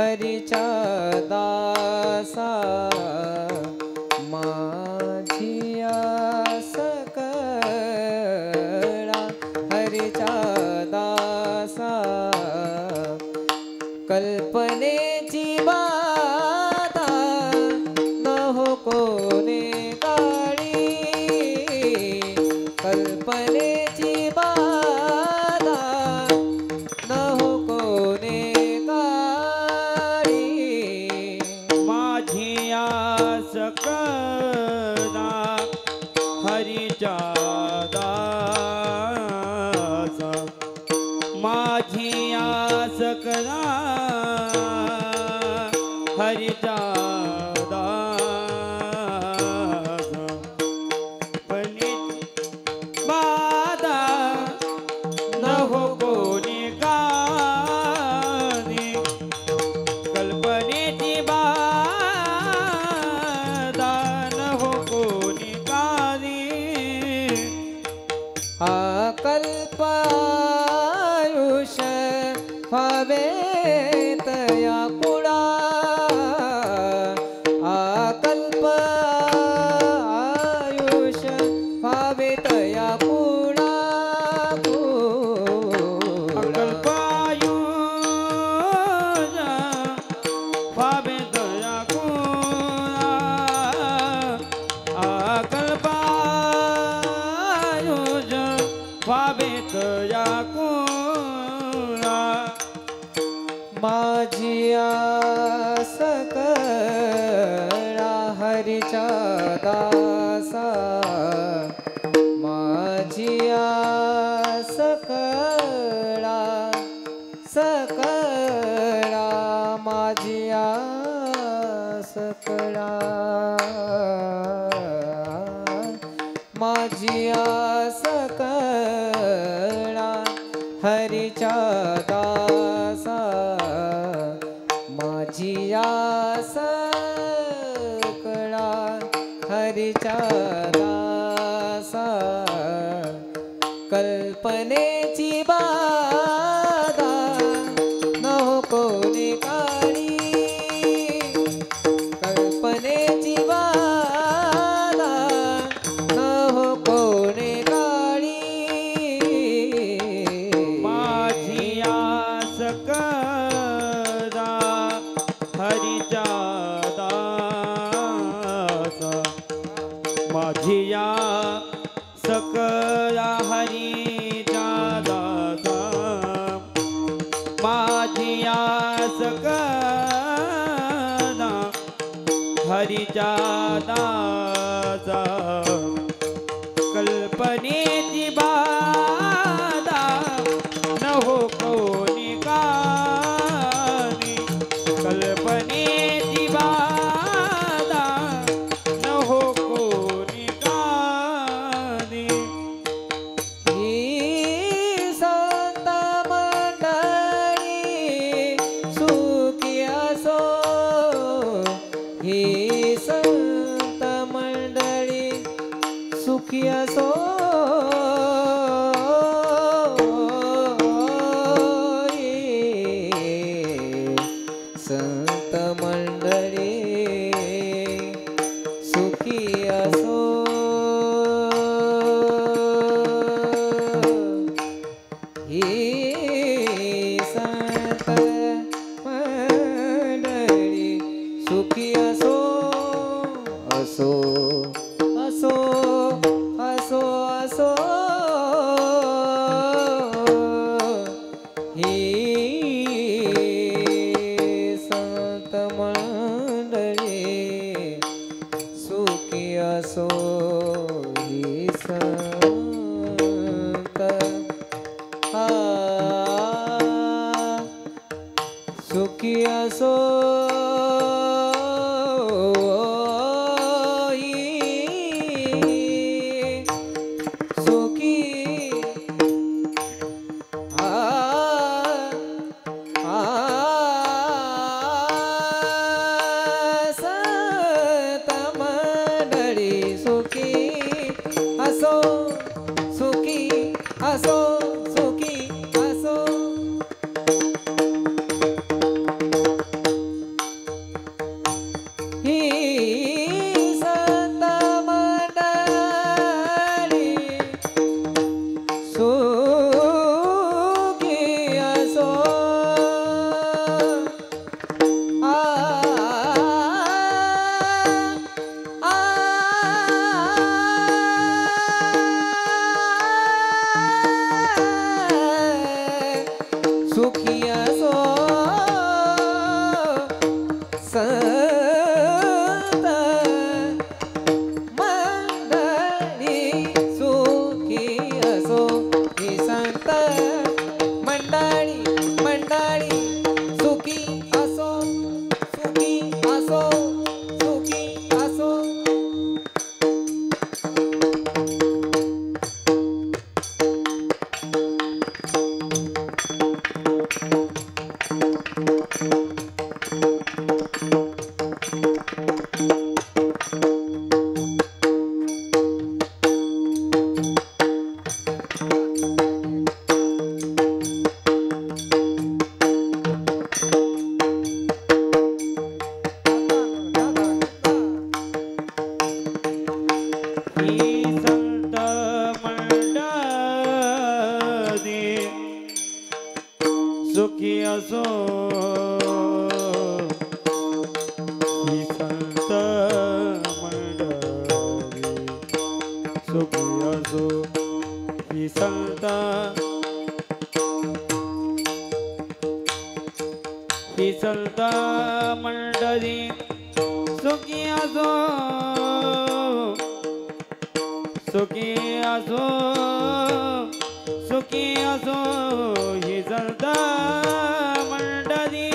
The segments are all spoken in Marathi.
हरीच्या दासा माझी आस कळा हरीच्या दासा कल्पनेची बाधा न हो कोणे काळी कल्पनेची बाधा न हो कोणे सकदा हरीच्या दासा माझी आस करा हरीच्या दासा पणी बाधा न हो कोणी गाणी कल्पनेची कल्पायुष भावे तया पुढा कल्पायुष भावे तया पुढा कल्पायुष भावे तया कल्पायुष भावेत याकुला माझी आस कळा हरीच्या दासा माझी आस कळा सकळा माझी आस कळा माझी आस कळा हरीच्या दासा माझी आस कळा हरीच्या दासा कल्पनेची बाधा न हो कोणी काळी कल्पनेची बाधा न हो कोणी काळी माझी आस करा हरीच्या दासा माझी आस करा हरीच्या दासा माझी आस करा हरीच्या दासा कल्पनेची बाधा न हो कोणी कानी कल्पनेची बाधा न हो कोणी कानी ही संत मंडळी सुखी असो ही संत मंडळी सुखी असो संत मंडळी सुखी असो ही संत मंडळी सुखी असो असो असो असो असो ही संत मंडळी सुखी असो ही संत सुखी असो ही असो सुखी असो ही संत मंडळी सुखी असो आ आ सुखी असो संत मंडळी सुखी असो ही संत मंडळी मंडळी सुखी असो सुखी असो सुखी असो ही संत मंडळी सुखी असो ही संत मंडळी सुखी असो ही संत मंडळी सुखी असो सुखी असो सुखी असो ही संत मंडळी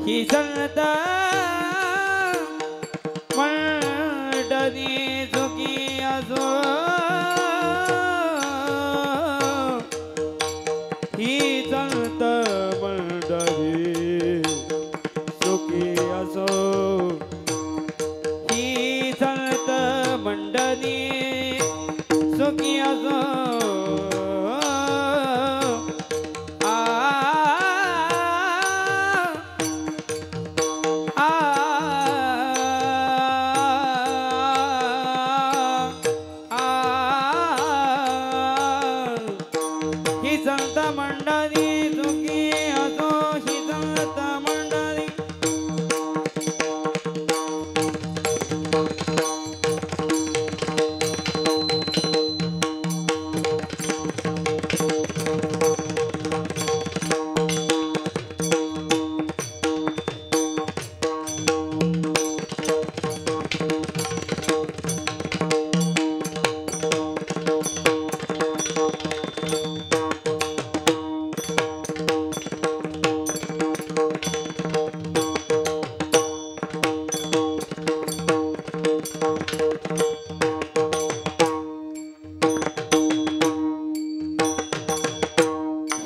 ही संत मंडळी सुखी असो ही संत मंडळी सुखी असो ही संत मंडळी सुखी असो आ आ ही संत मंडळी सुखी असो ही संत मंडळी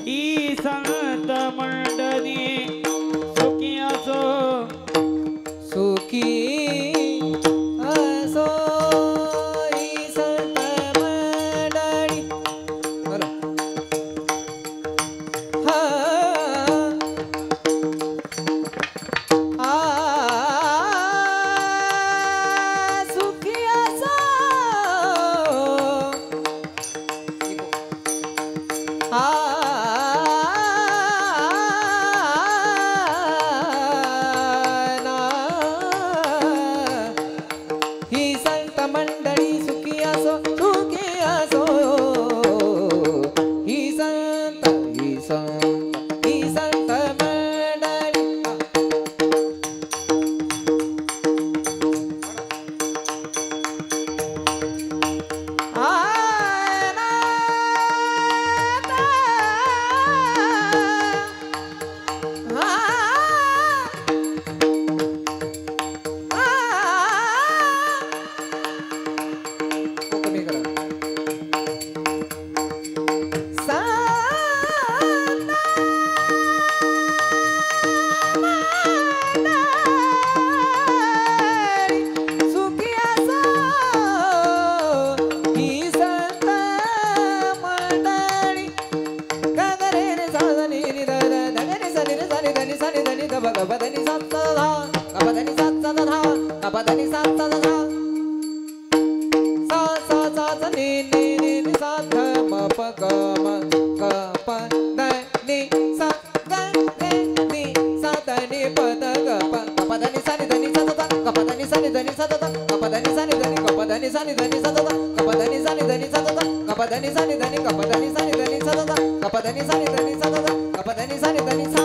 ही संत मंडळी सुखी असो सुखी असो ही संत मंडळी बोला हा आ सुखी దని సా సా సా సా సా సా సా ని ని ని ని సా ధ మ ప గ మ గ ప ద ని సా ద ని ని సా ద ని ప ద గ ప ప ద ని సా ని ద ని సా ద ద గ ప ద ని సా ని ద ని సా ద ద గ ప ద ని సా ని ద ని గ ప ద ని సా ని ద ని సా ద ద గ ప ద ని సా ని ద ని సా ద ద గ ప ద ని సా ని ద ని గ ప ద ని సా ని ద ని సా ద ద గ ప ద ని సా ని ద ని సా ద ద గ ప ద ని సా ని ద ని సా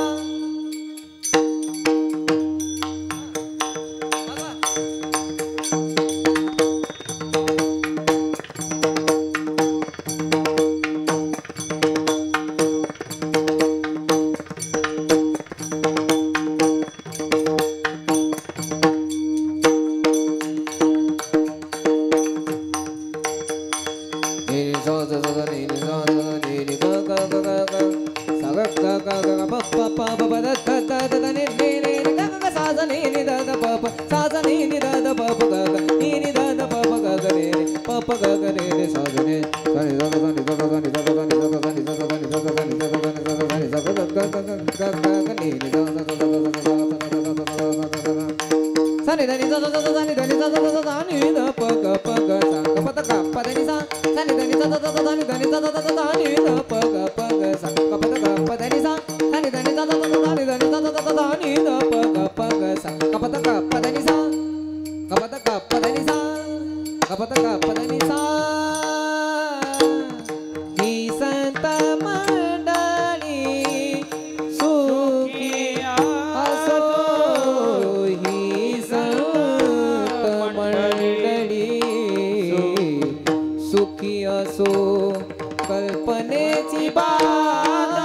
कल्पनेची बाधा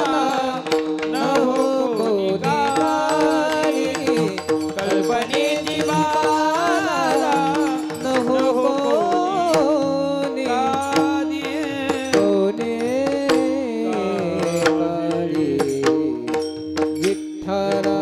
न हो कोणी गाणी कल्पनेची बाधा न हो कोणी गाणी विठ्ठला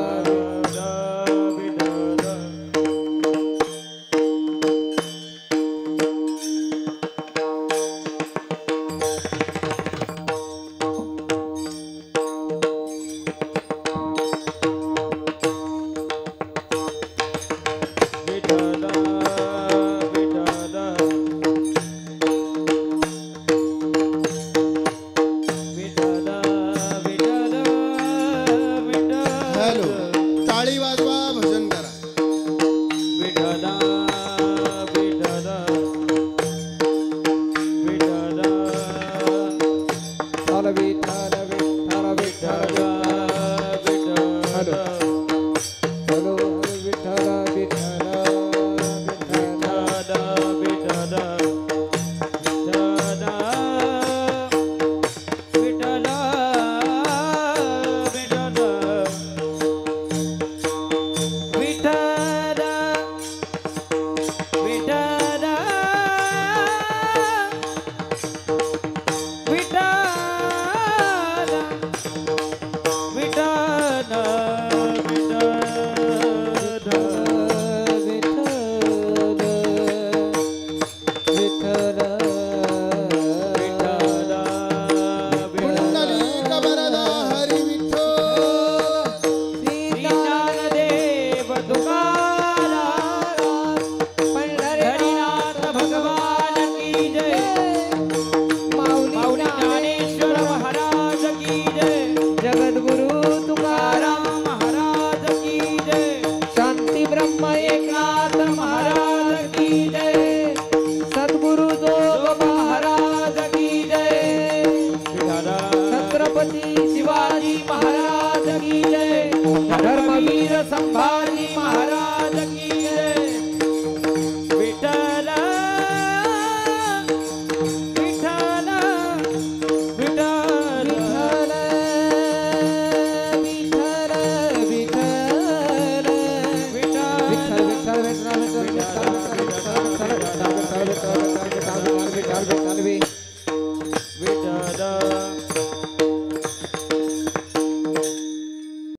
शिवाजी महाराज की जय, धर्मवीर संभाजी महाराज